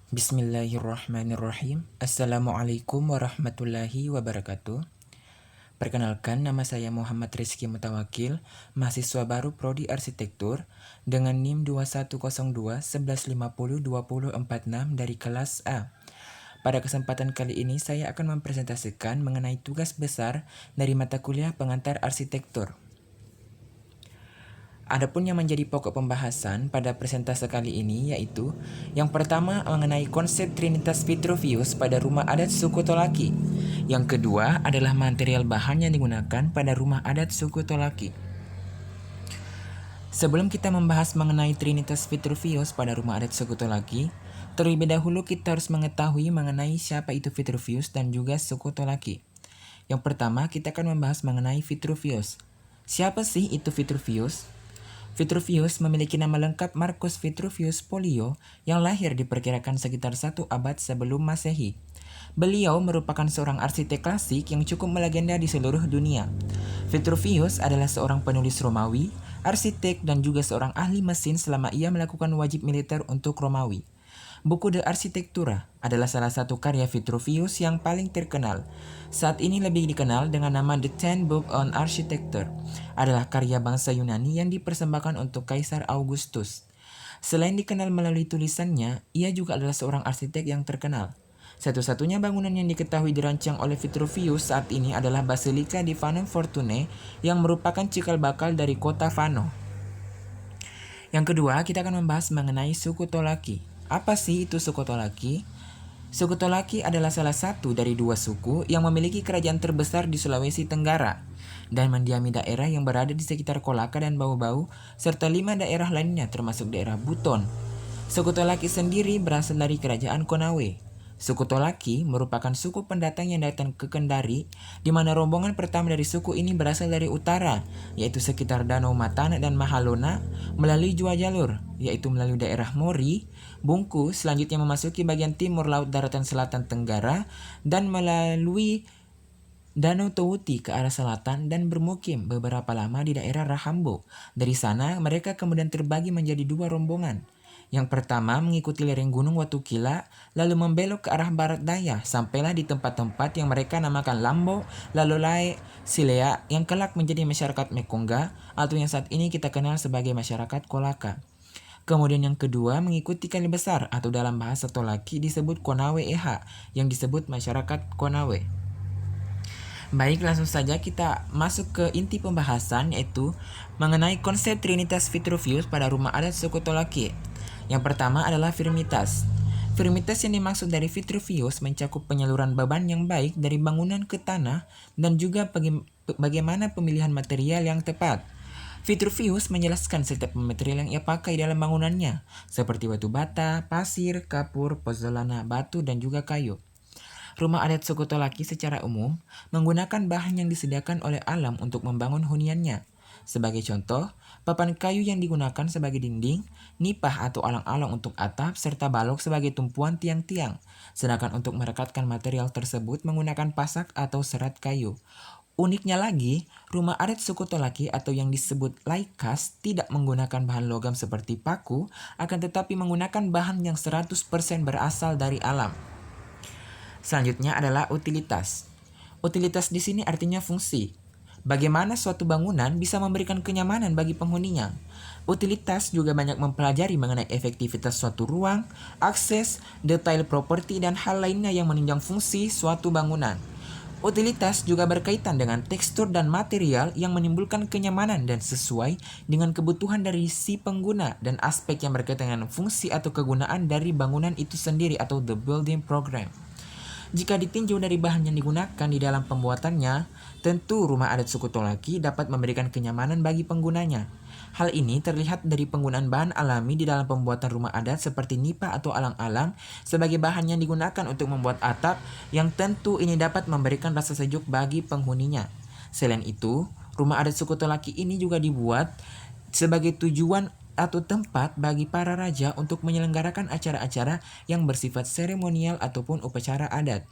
Bismillahirrahmanirrahim. Assalamualaikum warahmatullahi wabarakatuh. Perkenalkan, nama saya Muhammad Rizky Mutawakil, mahasiswa baru Prodi Arsitektur dengan NIM 2102 1150 2046 dari kelas A. Pada kesempatan kali ini saya akan mempresentasikan mengenai tugas besar dari mata kuliah pengantar arsitektur. Adapun yang menjadi pokok pembahasan pada presentase kali ini yaitu yang pertama mengenai konsep Trinitas Vitruvius pada rumah adat suku Tolaki. Yang kedua adalah material bahan yang digunakan pada rumah adat suku Tolaki. Sebelum kita membahas mengenai Trinitas Vitruvius pada rumah adat suku Tolaki, terlebih dahulu kita harus mengetahui mengenai siapa itu Vitruvius dan juga suku Tolaki. Yang pertama kita akan membahas mengenai Vitruvius. Siapa sih itu Vitruvius? Vitruvius memiliki nama lengkap Marcus Vitruvius Pollio yang lahir diperkirakan sekitar 1 abad sebelum Masehi. Beliau merupakan seorang arsitek klasik yang cukup melegenda di seluruh dunia. Vitruvius adalah seorang penulis Romawi, arsitek, dan juga seorang ahli mesin selama ia melakukan wajib militer untuk Romawi. Buku De Architectura adalah salah satu karya Vitruvius yang paling terkenal. Saat ini lebih dikenal dengan nama The Ten Book on Architecture. Adalah karya bangsa Yunani yang dipersembahkan untuk Kaisar Augustus. Selain dikenal melalui tulisannya, ia juga adalah seorang arsitek yang terkenal. Satu-satunya bangunan yang diketahui dirancang oleh Vitruvius saat ini adalah Basilika di Fano Fortunae yang merupakan cikal bakal dari kota Fano. Yang kedua, kita akan membahas mengenai suku Tolaki. Apa sih itu suku Tolaki? Suku Tolaki adalah salah satu dari dua suku yang memiliki kerajaan terbesar di Sulawesi Tenggara dan mendiami daerah yang berada di sekitar Kolaka dan Bau-Bau serta 5 daerah lainnya termasuk daerah Buton. Suku Tolaki sendiri berasal dari kerajaan Konawe. Suku Tolaki merupakan suku pendatang yang datang ke Kendari, di mana rombongan pertama dari suku ini berasal dari utara, yaitu sekitar Danau Matana dan Mahalona, melalui dua jalur, yaitu melalui daerah Mori, Bungku, selanjutnya memasuki bagian timur Laut Daratan Selatan Tenggara, dan melalui Danau Towuti ke arah selatan dan bermukim beberapa lama di daerah Rahambo. Dari sana, mereka kemudian terbagi menjadi dua rombongan. Yang pertama mengikuti lereng Gunung Watukila, lalu membelok ke arah barat daya, sampailah di tempat-tempat yang mereka namakan Lambo, Lalolae, Silea, yang kelak menjadi masyarakat Mekongga, atau yang saat ini kita kenal sebagai masyarakat Kolaka. Kemudian yang kedua mengikuti Kali Besar, atau dalam bahasa Tolaki disebut Konawe Eha, yang disebut masyarakat Konawe. Baik, langsung saja kita masuk ke inti pembahasan, yaitu mengenai konsep Trinitas Vitruvius pada rumah adat suku Tolaki. Yang pertama adalah firmitas. Firmitas yang dimaksud dari Vitruvius mencakup penyaluran beban yang baik dari bangunan ke tanah dan juga bagaimana pemilihan material yang tepat. Vitruvius menjelaskan setiap material yang ia pakai dalam bangunannya, seperti batu bata, pasir, kapur, pozzolana, batu, dan juga kayu. Rumah adat suku Tolaki secara umum menggunakan bahan yang disediakan oleh alam untuk membangun huniannya. Sebagai contoh, papan kayu yang digunakan sebagai dinding, nipah atau alang-alang untuk atap, serta balok sebagai tumpuan tiang-tiang. Sedangkan untuk merekatkan material tersebut menggunakan pasak atau serat kayu. Uniknya lagi, rumah adat suku Tolaki atau yang disebut laikas tidak menggunakan bahan logam seperti paku, akan tetapi menggunakan bahan yang 100% berasal dari alam. Selanjutnya adalah utilitas. Utilitas di sini artinya fungsi. Bagaimana suatu bangunan bisa memberikan kenyamanan bagi penghuninya. Utilitas juga banyak mempelajari mengenai efektivitas suatu ruang, akses, detail properti, dan hal lainnya yang menunjang fungsi suatu bangunan. Utilitas juga berkaitan dengan tekstur dan material yang menimbulkan kenyamanan dan sesuai dengan kebutuhan dari si pengguna dan aspek yang berkaitan dengan fungsi atau kegunaan dari bangunan itu sendiri atau the building program. Jika ditinjau dari bahan yang digunakan di dalam pembuatannya, tentu rumah adat suku Tolaki dapat memberikan kenyamanan bagi penggunanya. Hal ini terlihat dari penggunaan bahan alami di dalam pembuatan rumah adat seperti nipah atau alang-alang sebagai bahan yang digunakan untuk membuat atap yang tentu ini dapat memberikan rasa sejuk bagi penghuninya. Selain itu, rumah adat suku Tolaki ini juga dibuat sebagai tujuan atau tempat bagi para raja untuk menyelenggarakan acara-acara yang bersifat seremonial ataupun upacara adat.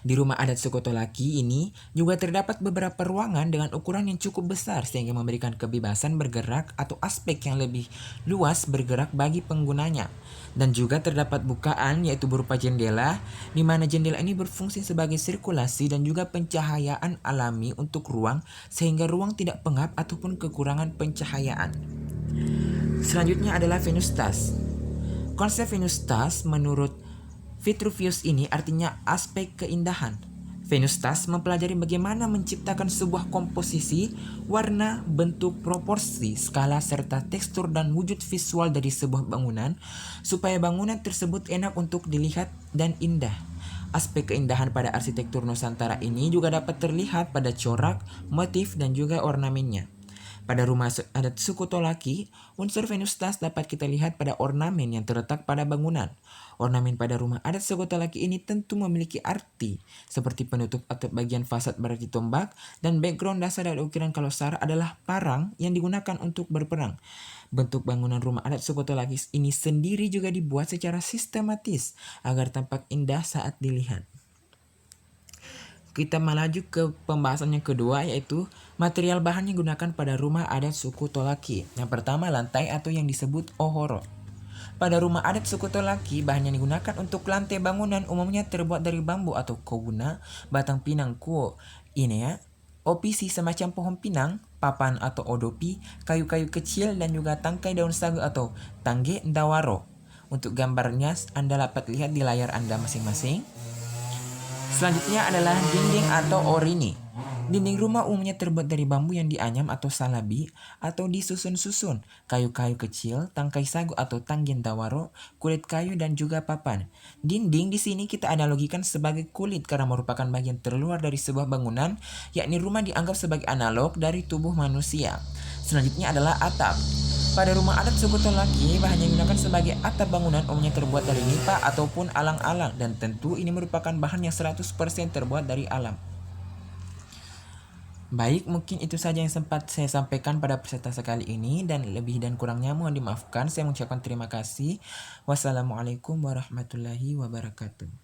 Di rumah adat suku Tolaki ini juga terdapat beberapa ruangan dengan ukuran yang cukup besar sehingga memberikan kebebasan bergerak atau aspek yang lebih luas bergerak bagi penggunanya. Dan juga terdapat bukaan yaitu berupa jendela, di mana jendela ini berfungsi sebagai sirkulasi dan juga pencahayaan alami untuk ruang sehingga ruang tidak pengap ataupun kekurangan pencahayaan. Selanjutnya adalah Venustas. Konsep Venustas menurut Vitruvius ini artinya aspek keindahan. Venustas mempelajari bagaimana menciptakan sebuah komposisi, warna, bentuk, proporsi, skala, serta tekstur dan wujud visual dari sebuah bangunan supaya bangunan tersebut enak untuk dilihat dan indah. Aspek keindahan pada arsitektur Nusantara ini juga dapat terlihat pada corak, motif, dan juga ornamennya. Pada rumah adat suku Tolaki, unsur Venustas dapat kita lihat pada ornamen yang terletak pada bangunan. Ornamen pada rumah adat suku Tolaki ini tentu memiliki arti, seperti penutup atap bagian fasad berarti tombak, dan background dasar dari ukiran kalosar adalah parang yang digunakan untuk berperang. Bentuk bangunan rumah adat suku Tolaki ini sendiri juga dibuat secara sistematis agar tampak indah saat dilihat. Kita melaju ke pembahasan yang kedua, yaitu material bahan yang digunakan pada rumah adat suku Tolaki. Yang pertama, lantai atau yang disebut ohoro. Pada rumah adat suku Tolaki, bahan yang digunakan untuk lantai bangunan umumnya terbuat dari bambu atau koguna, batang pinang kuo inea, opisi semacam pohon pinang, papan atau odopi, kayu-kayu kecil, dan juga tangkai daun sagu atau tangge ndawaro. Untuk gambarnya Anda dapat lihat di layar Anda masing-masing. Selanjutnya adalah dinding atau orini. Dinding rumah umumnya terbuat dari bambu yang dianyam atau salabi atau disusun-susun, kayu-kayu kecil, tangkai sagu atau tanggen dawaro, kulit kayu dan juga papan. Dinding di sini kita analogikan sebagai kulit karena merupakan bagian terluar dari sebuah bangunan, yakni rumah dianggap sebagai analog dari tubuh manusia. Selanjutnya adalah atap. Pada rumah adat suku Tolaki, bahan yang digunakan sebagai atap bangunan umumnya terbuat dari nipa ataupun alang-alang, dan tentu ini merupakan bahan yang 100% terbuat dari alam. Baik, mungkin itu saja yang sempat saya sampaikan pada presentasi kali ini, dan lebih dan kurangnya mohon dimaafkan. Saya mengucapkan terima kasih. Wassalamualaikum warahmatullahi wabarakatuh.